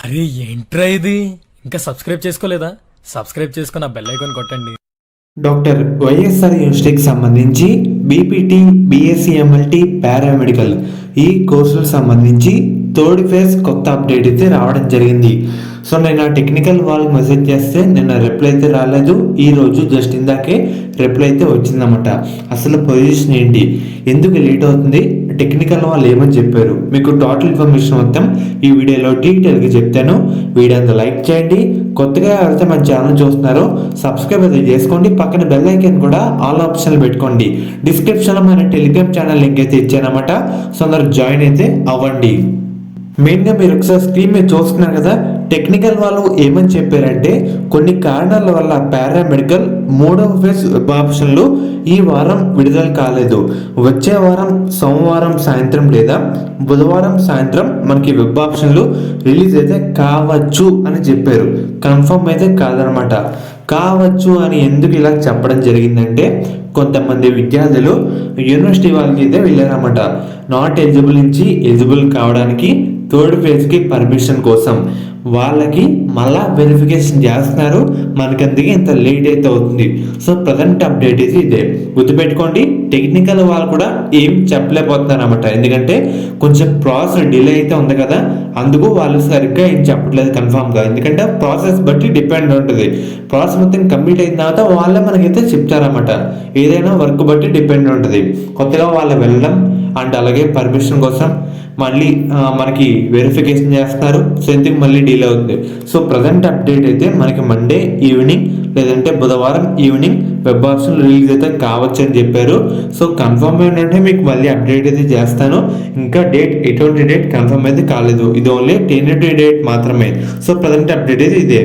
అరే ఏంట్రా ఇది? ఇంకా సబ్స్క్రైబ్ చేసుకోలేదా? సబ్స్క్రైబ్ చేసుకుని ఆ బెల్ ఐకాన్ కొట్టండి. డాక్టర్ వైఎస్ఆర్ యూనివర్సిటీకి సంబంధించి బీపీటీ, బీఎస్సీ ఎంఎల్టీ, పారామెడికల్ ఈ కోర్సులకు సంబంధించి థర్డ్ ఫేజ్ కొత్త అప్డేట్ అయితే రావడం జరిగింది. సో నేను ఆ టెక్నికల్ వాళ్ళకి మెసేజ్ చేస్తే నిన్న రిప్లై అయితే రాలేదు. ఈరోజు జస్ట్ ఇందాకే రిప్లై అయితే వచ్చిందన్నమాట. అసలు పొజిషన్ ఏంటి, ఎందుకు లేట్ అవుతుంది, టెక్నికల్ వాళ్ళు ఏమని చెప్పారు, మీకు టోటల్ ఇన్ఫర్మేషన్ మొత్తం ఈ వీడియోలో డీటెయిల్గా చెప్తాను. వీడియో అంతా లైక్ చేయండి. కొత్తగా ఎవరైతే మన ఛానల్ చూస్తున్నారో సబ్స్క్రైబ్ అయితే చేసుకోండి. పక్కన బెల్ ఐకాన్ కూడా ఆల్ ఆప్షన్ పెట్టుకోండి. డిస్క్రిప్షన్లో మన టెలిగ్రామ్ ఛానల్ లింక్ అయితే ఇచ్చానమాట. సో అందరు జాయిన్ అయితే అవ్వండి. మెయిన్గా మీరు ఒకసారి స్క్రీన్ మీద చూస్తున్నారు కదా, టెక్నికల్ వాళ్ళు ఏమని చెప్పారంటే కొన్ని కారణాల వల్ల పారామెడికల్ మూడవ ఫేజ్ వెబ్ ఆప్షన్లు ఈ వారం విడుదల కాలేదు. వచ్చే వారం సోమవారం సాయంత్రం లేదా బుధవారం సాయంత్రం మనకి వెబ్ ఆప్షన్లు రిలీజ్ అయితే కావచ్చు అని చెప్పారు. కన్ఫర్మ్ అయితే కాదనమాట. కావచ్చు అని ఎందుకు ఇలా చెప్పడం జరిగిందంటే కొంతమంది విద్యార్థులు యూనివర్సిటీ వాళ్ళకి అయితే వెళ్ళారన్నమాట. నాట్ ఎలిజిబుల్ నుంచి ఎలిజిబుల్ కావడానికి థర్డ్ ఫేజ్కి పర్మిషన్ కోసం వాళ్ళకి మళ్ళా వెరిఫికేషన్ చేస్తున్నారు. మనకి అందుకే ఇంత లేట్ అయితే అవుతుంది. సో ప్రజెంట్ అప్డేట్ ఇది ఇదే, గుర్తుపెట్టుకోండి. టెక్నికల్ వాళ్ళు కూడా ఏం చెప్పలేకపోతున్నారు అన్నమాట. ఎందుకంటే కొంచెం ప్రాసెస్ డిలే అయితే ఉంది కదా, అందుకు వాళ్ళు సరిగ్గా ఏం చెప్పట్లేదు కన్ఫామ్గా. ఎందుకంటే ప్రాసెస్ బట్టి డిపెండ్ ఉంటుంది. ప్రాసెస్ మొత్తం కంప్లీట్ అయిన తర్వాత వాళ్ళే మనకైతే చెప్తారన్నమాట. ఏదైనా వర్క్ బట్టి డిపెండ్ ఉంటుంది. కొత్తగా వాళ్ళు వెళ్ళడం అండ్ అలాగే పర్మిషన్ కోసం మళ్ళీ మనకి వెరిఫికేషన్ చేస్తున్నారు. సో ఎందుకు మళ్ళీ డీలే అవుతుంది. సో ప్రజెంట్ అప్డేట్ అయితే మనకి మండే ఈవినింగ్ లేదంటే బుధవారం ఈవినింగ్ వెబ్ ఆప్షన్ రిలీజ్ అయితే కావచ్చు అని చెప్పారు. సో కన్ఫర్మ్ ఏంటంటే మీకు మళ్ళీ అప్డేట్ అయితే చేస్తాను. ఇంకా డేట్ ఎటువంటి డేట్ కన్ఫర్మ్ అయితే కాలేదు. ఇది ఓన్లీ టెంటేటివ్ డేట్ మాత్రమే. సో ప్రజెంట్ అప్డేట్ అయితే ఇదే.